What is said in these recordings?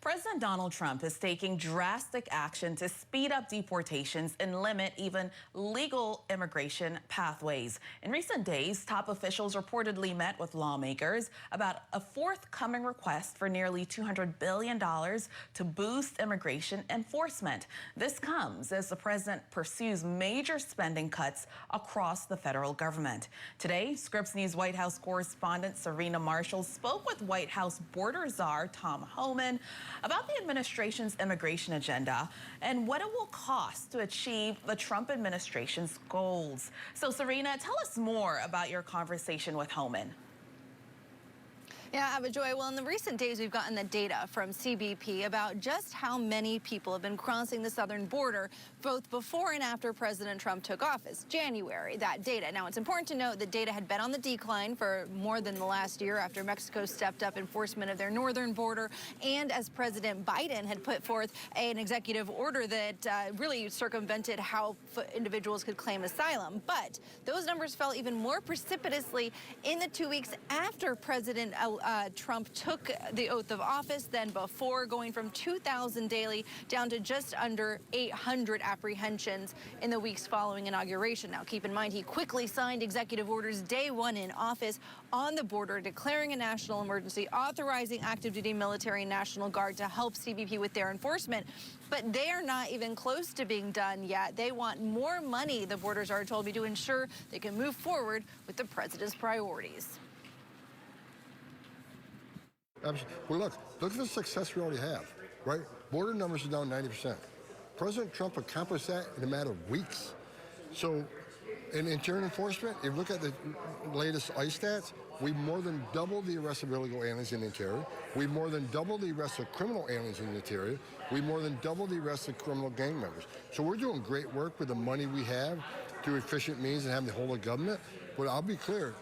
President Donald Trump is taking drastic action to speed up deportations and limit even legal immigration pathways. In recent days, top officials reportedly met with lawmakers about a forthcoming request for nearly $200 billion to boost immigration enforcement. This comes as the president pursues major spending cuts across the federal government. Today, Scripps News White House correspondent Serena Marshall spoke with White House Border Czar Tom Homan about the administration's immigration agenda and what it will cost to achieve the Trump administration's goals. So, Serena, tell us more about your conversation with Holman. Yeah, Joy. Well, in the recent days, we've gotten the data from CBP about just how many people have been crossing the southern border, both before and after President Trump took office, January, that data. Now, it's important to note that data had been on the decline for more than the last year after Mexico stepped up enforcement of their northern border, and as President Biden had put forth an executive order that really circumvented how individuals could claim asylum. But those numbers fell even more precipitously in the 2 weeks after President Trump took the oath of office than before, going from 2,000 daily down to just under 800 apprehensions in the weeks following inauguration. Now, keep in mind, he quickly signed executive orders day one in office on the border, declaring a national emergency, authorizing active duty military and National Guard to help CBP with their enforcement. But they are not even close to being done yet. They want more money, the Border Czar told me, to ensure they can move forward with the president's priorities. Well, look at the success we already have, right? Border numbers are down 90%. President Trump accomplished that in a matter of weeks. So, in interior enforcement, if you look at the latest ICE stats, we more than doubled the arrests of illegal aliens in the interior. We more than doubled the arrests of criminal aliens in the interior. We more than doubled the arrests of criminal gang members. So we're doing great work with the money we have through efficient means and having the whole of government. But I'll be clear,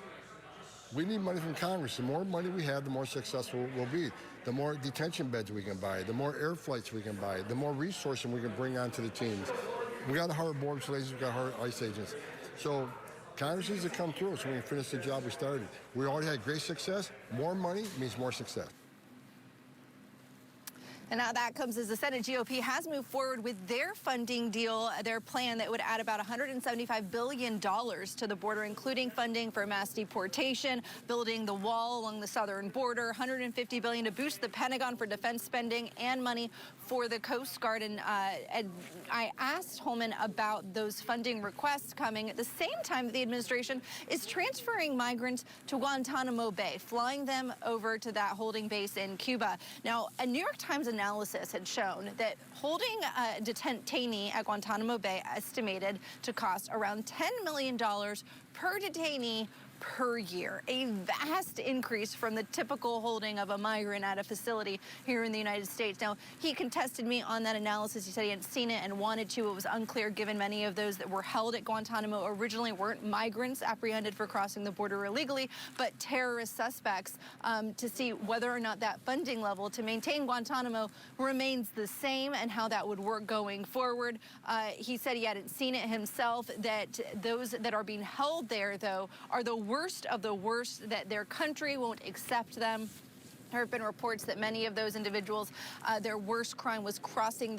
we need money from Congress. The more money we have, the more successful we'll be. The more detention beds we can buy, the more air flights we can buy, the more resources we can bring onto the teams. We got to hire border agents, we got to hire ICE agents. So Congress needs to come through so we can finish the job we started. We already had great success. More money means more success. And now that comes as the Senate GOP has moved forward with their funding deal, their plan that would add about $175 billion to the border, including funding for mass deportation, building the wall along the southern border, $150 billion to boost the Pentagon for defense spending, and money for the Coast Guard. And I asked Holman about those funding requests coming at the same time that the administration is transferring migrants to Guantanamo Bay, flying them over to that holding base in Cuba. Now, a New York Times analysis had shown that holding a detainee at Guantanamo Bay estimated to cost around $10 million per detainee per year, a vast increase from the typical holding of a migrant at a facility here in the United States. Now, he contested me on that analysis. He said he hadn't seen it and wanted to. It was unclear, given many of those that were held at Guantanamo originally weren't migrants apprehended for crossing the border illegally, but terrorist suspects, to see whether or not that funding level to maintain Guantanamo remains the same and how that would work going forward. He said he hadn't seen it himself, that those that are being held there, though, are the worst of the worst, that their country won't accept them. There have been reports that many of those individuals, their worst crime was crossing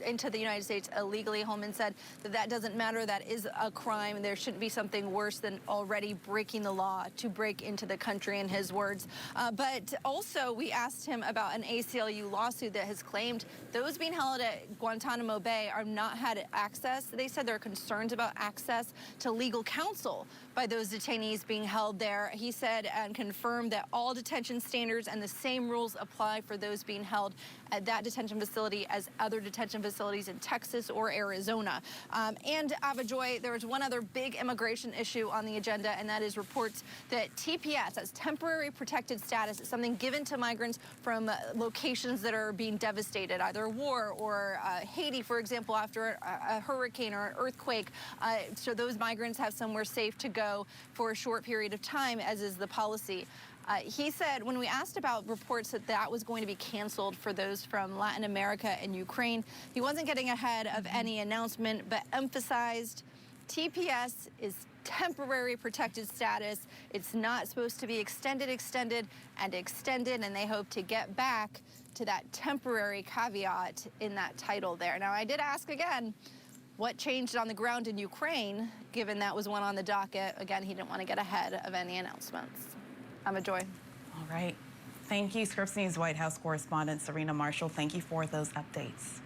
into the United States illegally. Holman said that doesn't matter. That is a crime. There shouldn't be something worse than already breaking the law to break into the country, in his words. But also, we asked him about an ACLU lawsuit that has claimed those being held at Guantanamo Bay are not had access. They said there are concerns about access to legal counsel by those detainees being held there. He said and confirmed that all detention standards and the same rules apply for those being held at that detention facility as other detention facilities in Texas or Arizona. And Joy, there was one other big immigration issue on the agenda, and that is reports that TPS, as temporary protected status, is something given to migrants from locations that are being devastated, either war or Haiti, for example, after a hurricane or an earthquake. So those migrants have somewhere safe to go for a short period of time, as is the policy. He said when we asked about reports that that was going to be canceled for those from Latin America and Ukraine, he wasn't getting ahead of any announcement, but emphasized TPS is temporary protected status. It's not supposed to be extended, and they hope to get back to that temporary caveat in that title there. Now, I did ask again, what changed on the ground in Ukraine, given that was one on the docket. Again, he didn't want to get ahead of any announcements. I'm a Joy. All right. Thank you, Scripps News White House correspondent Serena Marshall. Thank you for those updates.